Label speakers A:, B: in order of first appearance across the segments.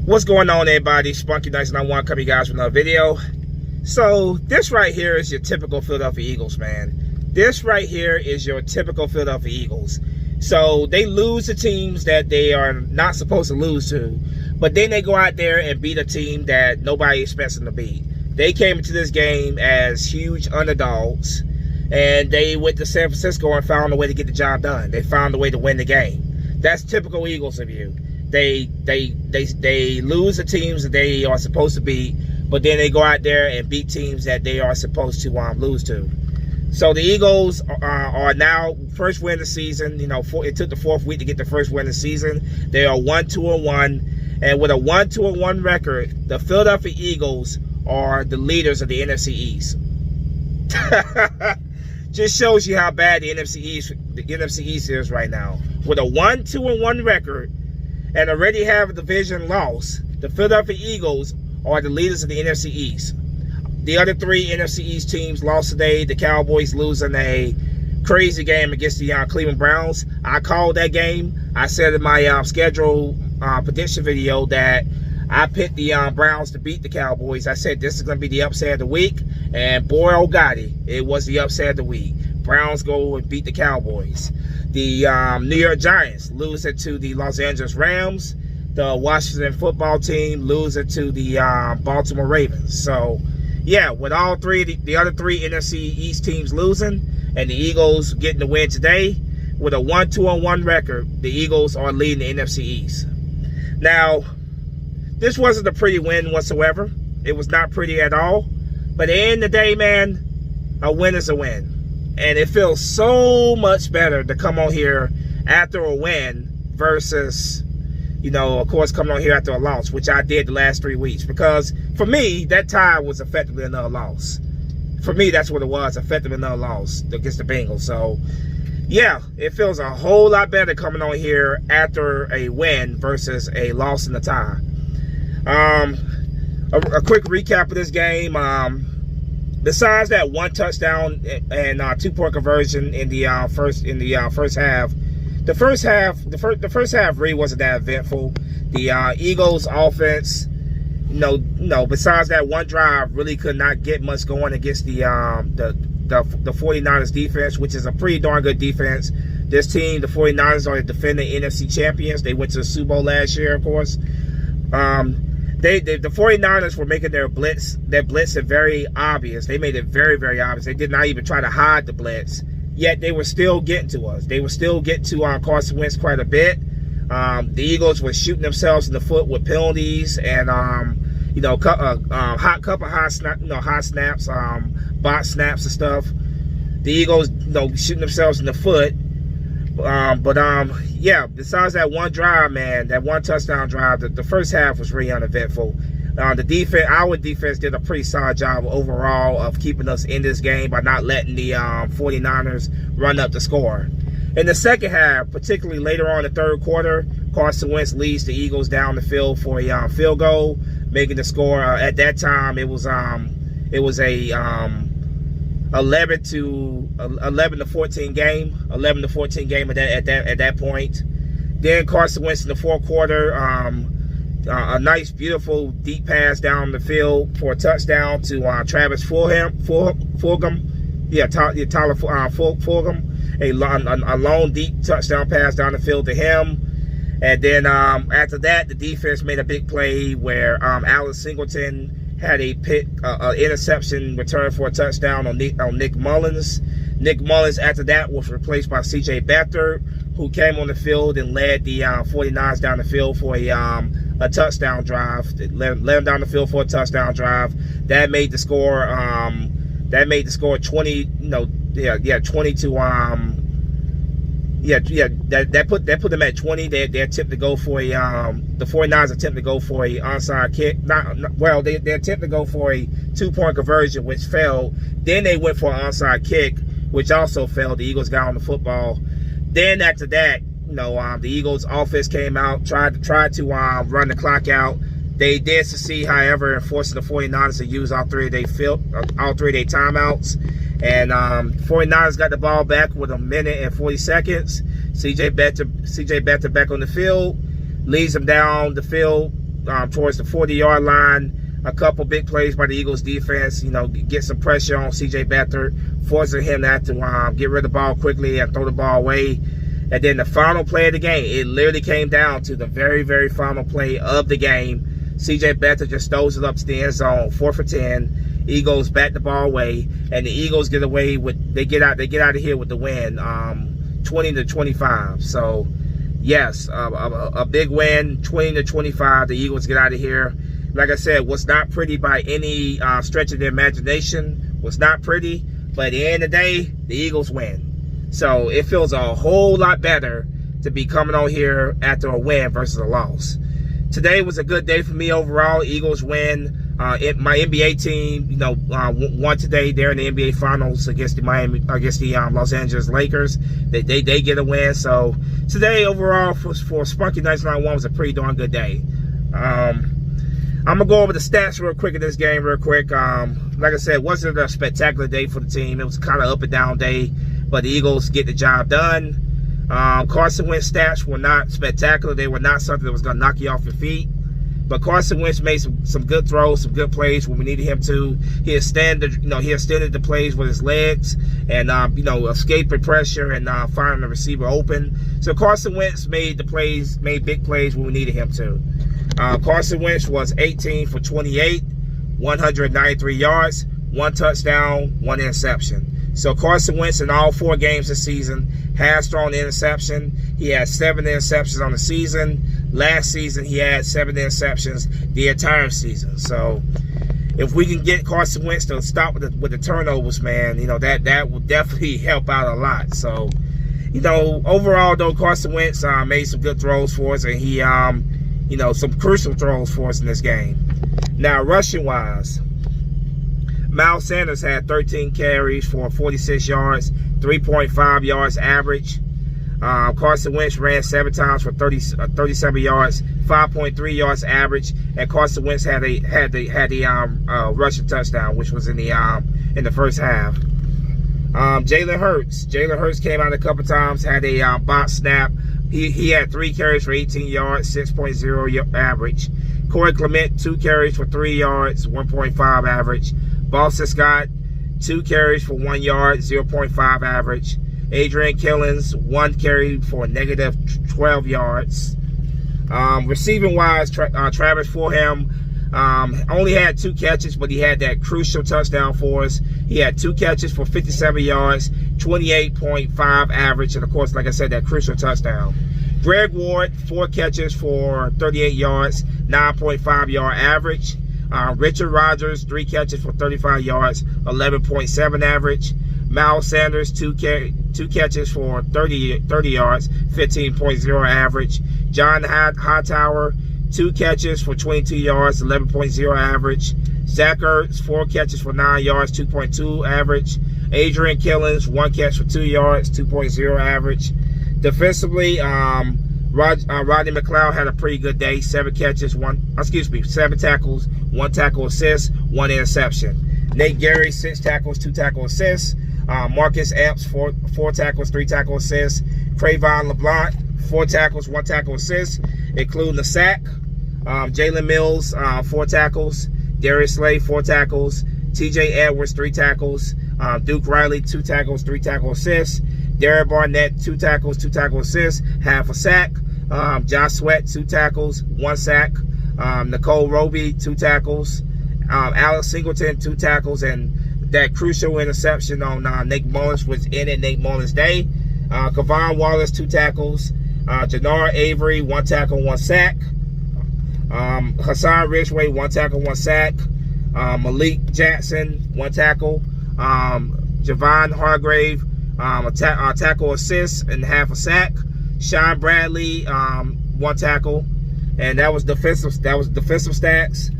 A: What's going on, everybody? Spunky Nice, and I want to come to you guys with another video. So this right here is your typical Philadelphia Eagles, man. This right here is your typical Philadelphia Eagles. So they lose to teams that they are not supposed to lose to, but then they go out there and beat a team that nobody expects them to beat. They came into this game as huge underdogs, and they went to San Francisco and found a way to get the job done. They found a way to win the game. That's typical Eagles of you. They lose the teams that they are supposed to beat, but then they go out there and beat teams that they are supposed to lose to. So the Eagles are now first win of the season. You know, it took the 4th week to get the first win of the season. They are 1-2-1, and with a 1-2-1 record, the Philadelphia Eagles are the leaders of the NFC East. Just shows you how bad the NFC East is right now. With a 1-2-1 record and already have a division loss, the Philadelphia Eagles are the leaders of the NFC East. The other 3 NFC East teams lost today. The Cowboys losing a crazy game against the Cleveland Browns. I called that game. I said in my schedule prediction video that I picked the Browns to beat the Cowboys. I said this is going to be the upset of the week, and boy, oh gotti, it was the upset of the week. Browns go and beat the Cowboys. The New York Giants lose it to the Los Angeles Rams. The Washington football team lose it to the Baltimore Ravens. So, yeah, with all the other 3 NFC East teams losing, and the Eagles getting the win today, with a 1-2-1 record, the Eagles are leading the NFC East. Now, this wasn't a pretty win whatsoever. It was not pretty at all. But at the end of the day, man, a win is a win. And it feels so much better to come on here after a win versus, you know, of course, coming on here after a loss, which I did the last 3 weeks. Because for me, that tie was effectively another loss. For me, that's what it was, effectively another loss against the Bengals. So, yeah, it feels a whole lot better coming on here after a win versus a loss in the tie. A quick recap of this game. Besides that 1 touchdown and 2-point conversion in the first half, the first half really wasn't that eventful. The Eagles offense, besides that 1 drive, really could not get much going against the 49ers defense, which is a pretty darn good defense. This team, the 49ers, are the defending NFC champions. They went to the Super Bowl last year, of course. The 49ers were making their blitz very obvious. They made it very, very obvious. They did not even try to hide the blitz, yet they were still getting to us. They were still getting to Carson Wentz quite a bit. The Eagles were shooting themselves in the foot with penalties and couple high snaps, bot snaps and stuff. The Eagles, shooting themselves in the foot. Yeah, besides that 1 drive, man, that 1 touchdown drive, the first half was really uneventful. Our defense did a pretty solid job overall of keeping us in this game by not letting the 49ers run up the score. In the second half, particularly later on in the 3rd quarter, Carson Wentz leads the Eagles down the field for a field goal, making the score. At that time, it was a 11 to 14 game. 11 to 14 game at that point. Then Carson Wentz in the 4th quarter, a nice, beautiful deep pass down the field for a touchdown to Travis Fulgham. Tyler Fulgham. A long, deep touchdown pass down the field to him. And then after that, the defense made a big play where Alex Singleton had a interception return for a touchdown on Nick Mullins. Nick Mullins, after that, was replaced by C.J. Beathard, who came on the field and led the 49ers down the field for a touchdown drive. Led them down the field for a touchdown drive. That made the score. 20. 20 to That put them at 20. They attempt to go for a the 49ers attempt to go for a onside kick. They attempt to go for a 2-point conversion, which failed. Then they went for an onside kick, which also failed. The Eagles got on the football. Then after that, the Eagles offense came out, tried to run the clock out. They did succeed, however, in forcing the 49ers to use all three of their timeouts. And 49ers got the ball back with 1 minute and 40 seconds. CJ Beathard back on the field, leads them down the field towards the 40-yard line. A couple big plays by the Eagles defense, get some pressure on C.J. Beathard, forcing him to have to get rid of the ball quickly and throw the ball away. And then the final play of the game, it literally came down to the very, very final play of the game. C.J. Beathard just throws it up to the end zone, 4 for 10. Eagles bat the ball away, and the Eagles get away with they get out of here with the win, 20-25. So yes, a big win, 20-25. The Eagles get out of here. Like I said, was not pretty by any stretch of the imagination. Was not pretty, but at the end of the day, the Eagles win. So it feels a whole lot better to be coming on here after a win versus a loss. Today was a good day for me overall. Eagles win. My NBA team, won today. They're in the NBA Finals against the Los Angeles Lakers. They get a win. So today overall for Spunky 1991 was a pretty darn good day. I'm going to go over the stats real quick in this game real quick. Like I said, it wasn't a spectacular day for the team. It was kind of up and down day, but the Eagles get the job done. Carson Wentz stats were not spectacular. They were not something that was going to knock you off your feet. But Carson Wentz made some good throws, some good plays when we needed him to. He extended the plays with his legs and escaping pressure and finding the receiver open. So Carson Wentz made big plays when we needed him to. Carson Wentz was 18 for 28, 193 yards, 1 touchdown, 1 interception. So Carson Wentz in all 4 games this season has thrown an interception. He had 7 interceptions on the season. Last season he had 7 interceptions the entire season. So if we can get Carson Wentz to stop with the turnovers, man, that will definitely help out a lot. So, overall though, Carson Wentz made some good throws for us, and he some crucial throws for us in this game. Now, rushing wise, Miles Sanders had 13 carries for 46 yards, 3.5 yards average. Carson Wentz ran 7 times for 37 yards, 5.3 yards average, and Carson Wentz had a rushing touchdown, which was in the first half. Jalen Hurts came out a couple times, had a box snap. He had 3 carries for 18 yards, 6.0 average. Corey Clement, 2 carries for 3 yards, 1.5 average. Boston Scott, 2 carries for 1 yard, 0.5 average. Adrian Killens, 1 carry for negative 12 yards. Receiving wise, Travis Fulham only had 2 catches, but he had that crucial touchdown for us. He had 2 catches for 57 yards, 28.5 average, and of course, like I said, that crucial touchdown. Greg Ward, 4 catches for 38 yards, 9.5 yard average. Richard Rodgers, 3 catches for 35 yards, 11.7 average. Miles Sanders, 2 catches for 30 yards, 15.0 average. John Hightower, 2 catches for 22 yards, 11.0 average. Zach Ertz, 4 catches for 9 yards, 2.2 average. Adrian Killens, 1 catch for 2 yards, 2.0 average. Defensively, Rodney McLeod had a pretty good day. 7 tackles, 1 tackle assist, 1 interception. Nate Gary, 6 tackles, 2 tackle assists. Marcus Epps, 4 tackles, 3 tackle assists. Trayvon LeBlanc, 4 tackles, 1 tackle assist, including the sack. Jalen Mills, 4 tackles. Darius Slay, 4 tackles. TJ Edwards, 3 tackles. Duke Riley, 2 tackles, 3 tackle assists. Derek Barnett, 2 tackles, 2 tackle assists, half a sack. Josh Sweat, 2 tackles, 1 sack. Nicole Roby, 2 tackles. Alex Singleton, 2 tackles, and that crucial interception on Nate Mullins was in it Nate Mullins' day. Kavon Wallace, 2 tackles. Jannard Avery, 1 tackle, 1 sack. Hassan Ridgeway, 1 tackle, 1 sack. Malik Jackson, 1 tackle. Javon Hargrave, a tackle assist and half a sack. Sean Bradley, 1 tackle, and that was defensive stats.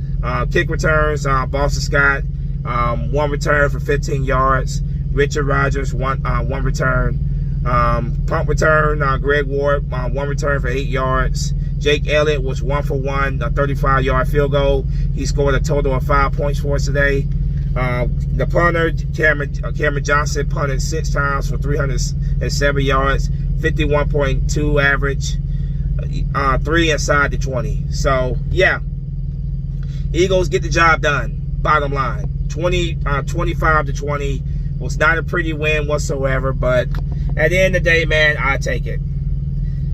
A: Kick returns, Boston Scott, 1 return for 15 yards. Richard Rodgers, 1 return. Punt return, Greg Ward, 1 return for 8 yards. Jake Elliott was 1 for 1, a 35-yard field goal. He scored a total of 5 points for us today. The punter, Cameron Johnson, punted 6 times for 307 yards, 51.2 average, 3 inside the 20. So, yeah, Eagles get the job done. Bottom line, 25-20 was not a pretty win whatsoever, but at the end of the day, man, I take it.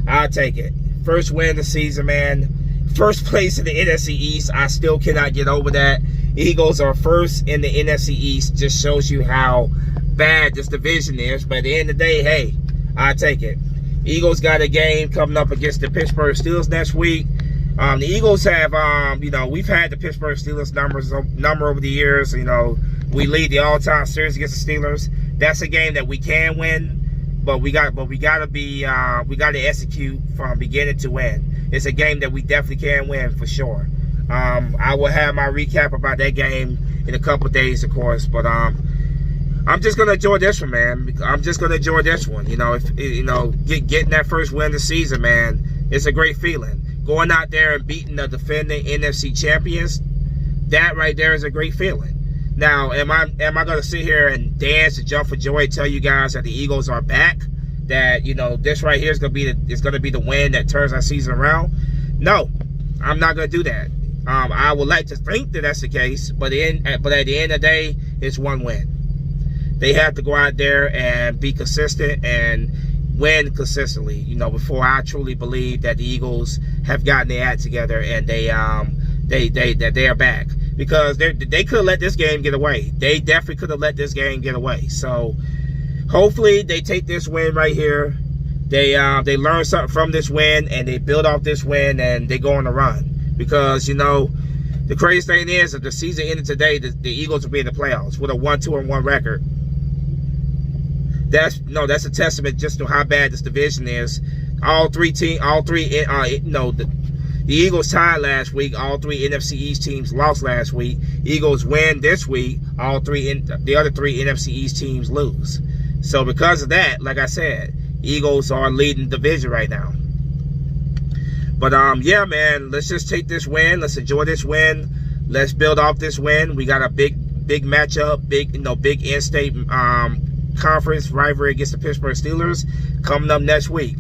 A: I'll take it. First win of the season, man. First place in the NFC East. I still cannot get over that. Eagles are first in the NFC East. Just shows you how bad this division is. But at the end of the day, hey, I take it. Eagles got a game coming up against the Pittsburgh Steelers next week. The Eagles have, we've had the Pittsburgh Steelers number over the years. We lead the all-time series against the Steelers. That's a game that we can win. But we gotta execute from beginning to end. It's a game that we definitely can win for sure. I will have my recap about that game in a couple days, of course. But I'm just gonna enjoy this one, man. I'm just gonna enjoy this one. Getting that first win of the season, man, it's a great feeling. Going out there and beating the defending NFC champions, that right there is a great feeling. Now, am I going to sit here and dance and jump for joy, tell you guys that the Eagles are back? That this right here is going to be the win that turns our season around? No, I'm not going to do that. I would like to think that that's the case, but at the end of the day, it's one win. They have to go out there and be consistent and win consistently. Before I truly believe that the Eagles have gotten their act together and they are back. Because they could have let this game get away. They definitely could have let this game get away. So hopefully they take this win right here. They learn something from this win and they build off this win and they go on a run. Because the crazy thing is, if the season ended today, the Eagles will be in the playoffs with a 1-2-1 record. That's a testament just to how bad this division is. The Eagles tied last week. All three NFC East teams lost last week. Eagles win this week. The other three NFC East teams lose. So because of that, like I said, Eagles are leading the division right now. But yeah, man, let's just take this win. Let's enjoy this win. Let's build off this win. We got a big matchup, big in-state conference rivalry against the Pittsburgh Steelers coming up next week.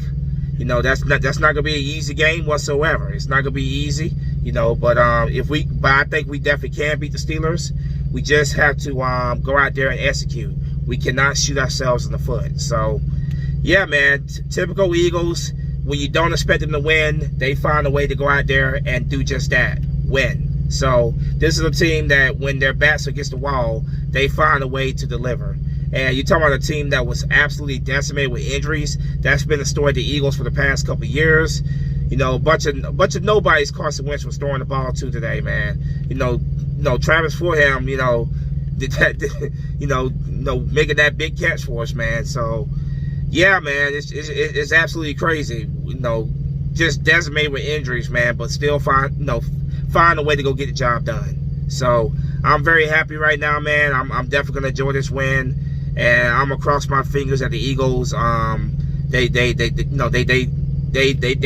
A: That's not gonna be an easy game whatsoever. It's not gonna be easy, But I think we definitely can beat the Steelers. We just have to go out there and execute. We cannot shoot ourselves in the foot. So, yeah, man. Typical Eagles. When you don't expect them to win, they find a way to go out there and do just that, win. So this is a team that when their backs are against the wall, they find a way to deliver. And you're talking about a team that was absolutely decimated with injuries. That's been the story of the Eagles for the past couple of years. A bunch of nobodies Carson Wentz was throwing the ball to today, man. Travis Fulham, did that, making that big catch for us, man. So, yeah, man, it's absolutely crazy. Just decimated with injuries, man, but still find a way to go get the job done. So I'm very happy right now, man. I'm definitely gonna enjoy this win. And I'm gonna cross my fingers that the Eagles, they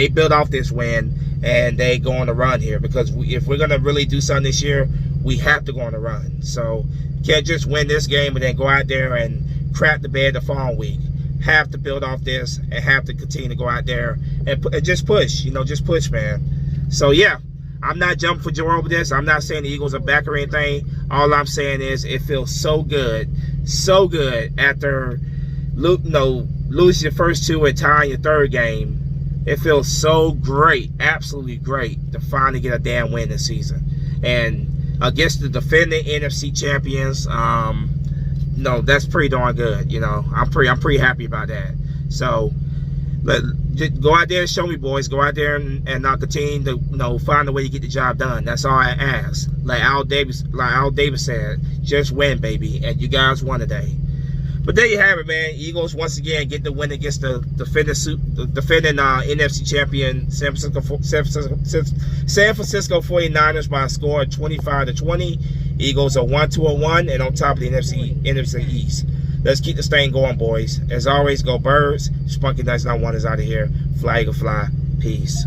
A: build off this win and they go on a run here. Because if we're gonna really do something this year, we have to go on a run. So can't just win this game and then go out there and crap the bed the following week. Have to build off this and have to continue to go out there and just push. Just push, man. So yeah. I'm not jumping for joy over this. I'm not saying the Eagles are back or anything. All I'm saying is it feels so good after losing your first two and tying your third game. It feels so great, absolutely great, to finally get a damn win this season. And against the defending NFC champions, that's pretty darn good. I'm pretty happy about that. So just go out there and show me, boys. Go out there and continue to find a way to get the job done. That's all I ask. Like Al Davis said, just win, baby. And you guys won today. But there you have it, man. Eagles once again get the win against the defending NFC champion San Francisco 49ers by a score of 25-20. Eagles are 1-2-1 and on top of the NFC East. Let's keep this thing going, boys. As always, go Birds. Spunky Nights 91 is out of here. Flag or fly. Peace.